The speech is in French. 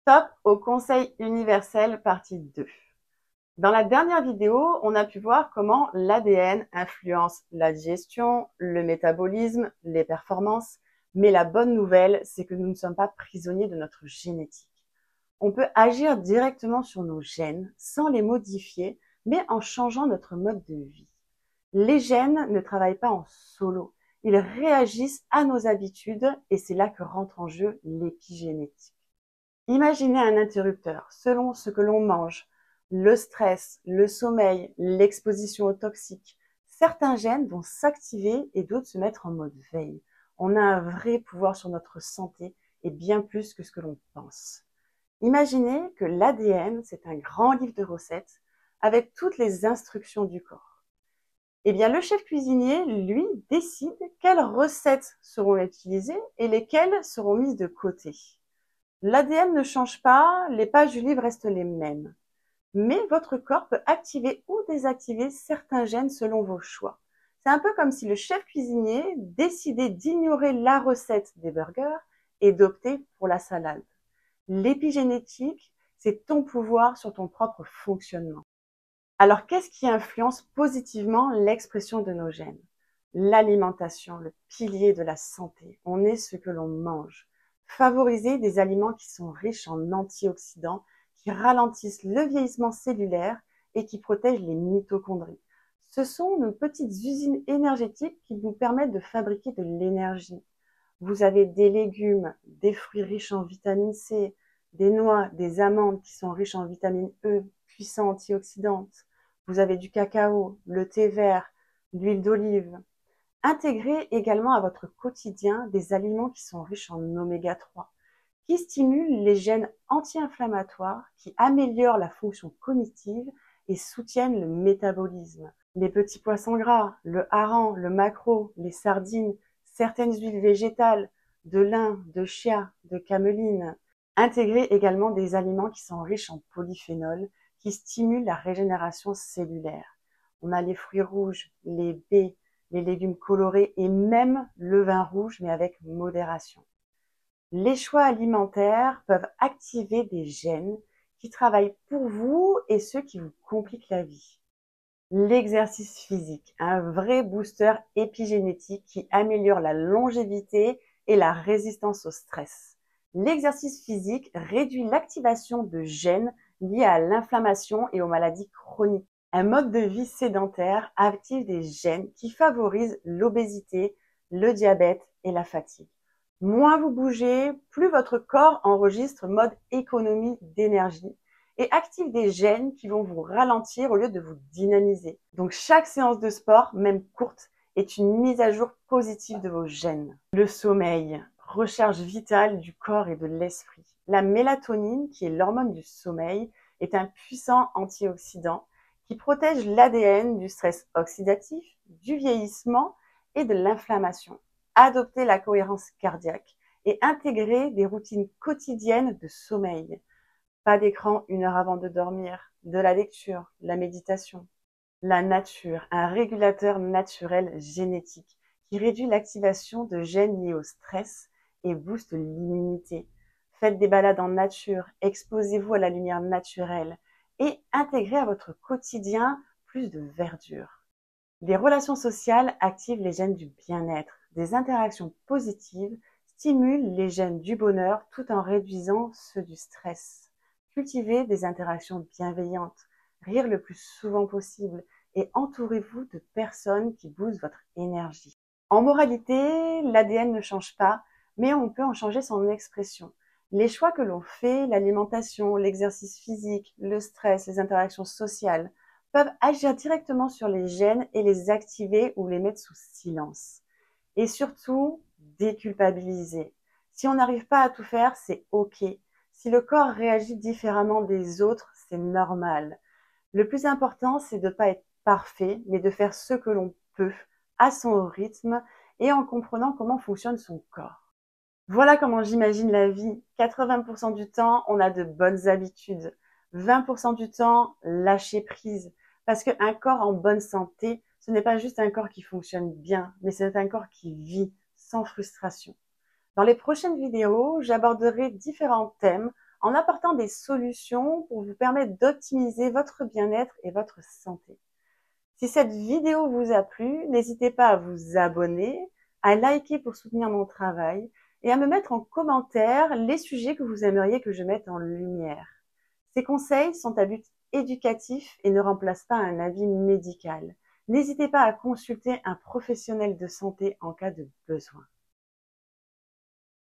Top au Conseil universel partie 2. Dans la dernière vidéo, on a pu voir comment l'ADN influence la digestion, le métabolisme, les performances. Mais la bonne nouvelle, c'est que nous ne sommes pas prisonniers de notre génétique. On peut agir directement sur nos gènes sans les modifier, mais en changeant notre mode de vie. Les gènes ne travaillent pas en solo. Ils réagissent à nos habitudes et c'est là que rentre en jeu l'épigénétique. Imaginez un interrupteur selon ce que l'on mange, le stress, le sommeil, l'exposition aux toxiques. Certains gènes vont s'activer et d'autres se mettre en mode veille. On a un vrai pouvoir sur notre santé et bien plus que ce que l'on pense. Imaginez que l'ADN, c'est un grand livre de recettes avec toutes les instructions du corps. Eh bien, le chef cuisinier, lui, décide quelles recettes seront utilisées et lesquelles seront mises de côté. L'ADN ne change pas, les pages du livre restent les mêmes. Mais votre corps peut activer ou désactiver certains gènes selon vos choix. C'est un peu comme si le chef cuisinier décidait d'ignorer la recette des burgers et d'opter pour la salade. L'épigénétique, c'est ton pouvoir sur ton propre fonctionnement. Alors, qu'est-ce qui influence positivement l'expression de nos gènes? L'alimentation, le pilier de la santé. On est ce que l'on mange. Favoriser des aliments qui sont riches en antioxydants, qui ralentissent le vieillissement cellulaire et qui protègent les mitochondries. Ce sont nos petites usines énergétiques qui nous permettent de fabriquer de l'énergie. Vous avez des légumes, des fruits riches en vitamine C, des noix, des amandes qui sont riches en vitamine E, puissants antioxydantes. Vous avez du cacao, le thé vert, l'huile d'olive. Intégrez également à votre quotidien des aliments qui sont riches en oméga 3, qui stimulent les gènes anti-inflammatoires, qui améliorent la fonction cognitive et soutiennent le métabolisme. Les petits poissons gras, le hareng, le maquereau, les sardines, certaines huiles végétales, de lin, de chia, de cameline. Intégrez également des aliments qui sont riches en polyphénols, qui stimulent la régénération cellulaire. On a les fruits rouges, les baies, les légumes colorés et même le vin rouge, mais avec modération. Les choix alimentaires peuvent activer des gènes qui travaillent pour vous et ceux qui vous compliquent la vie. L'exercice physique, un vrai booster épigénétique qui améliore la longévité et la résistance au stress. L'exercice physique réduit l'activation de gènes liés à l'inflammation et aux maladies chroniques. Un mode de vie sédentaire active des gènes qui favorisent l'obésité, le diabète et la fatigue. Moins vous bougez, plus votre corps enregistre mode économie d'énergie et active des gènes qui vont vous ralentir au lieu de vous dynamiser. Donc chaque séance de sport, même courte, est une mise à jour positive de vos gènes. Le sommeil, recharge vitale du corps et de l'esprit. La mélatonine, qui est l'hormone du sommeil, est un puissant antioxydant qui protège l'ADN du stress oxydatif, du vieillissement et de l'inflammation. Adopter la cohérence cardiaque et intégrer des routines quotidiennes de sommeil. Pas d'écran 1 heure avant de dormir, de la lecture, la méditation. La nature, un régulateur naturel génétique qui réduit l'activation de gènes liés au stress et booste l'immunité. Faites des balades en nature, exposez-vous à la lumière naturelle et intégrez à votre quotidien plus de verdure. Les relations sociales activent les gènes du bien-être. Des interactions positives stimulent les gènes du bonheur tout en réduisant ceux du stress. Cultivez des interactions bienveillantes, rire le plus souvent possible et entourez-vous de personnes qui boostent votre énergie. En moralité, l'ADN ne change pas, mais on peut en changer son expression. Les choix que l'on fait, l'alimentation, l'exercice physique, le stress, les interactions sociales, peuvent agir directement sur les gènes et les activer ou les mettre sous silence. Et surtout, déculpabiliser. Si on n'arrive pas à tout faire, c'est OK. Si le corps réagit différemment des autres, c'est normal. Le plus important, c'est de ne pas être parfait, mais de faire ce que l'on peut, à son rythme et en comprenant comment fonctionne son corps. Voilà comment j'imagine la vie. 80% du temps, on a de bonnes habitudes. 20% du temps, lâcher prise. Parce qu'un corps en bonne santé, ce n'est pas juste un corps qui fonctionne bien, mais c'est un corps qui vit sans frustration. Dans les prochaines vidéos, j'aborderai différents thèmes en apportant des solutions pour vous permettre d'optimiser votre bien-être et votre santé. Si cette vidéo vous a plu, n'hésitez pas à vous abonner, à liker pour soutenir mon travail et à me mettre en commentaire les sujets que vous aimeriez que je mette en lumière. Ces conseils sont à but éducatif et ne remplacent pas un avis médical. N'hésitez pas à consulter un professionnel de santé en cas de besoin.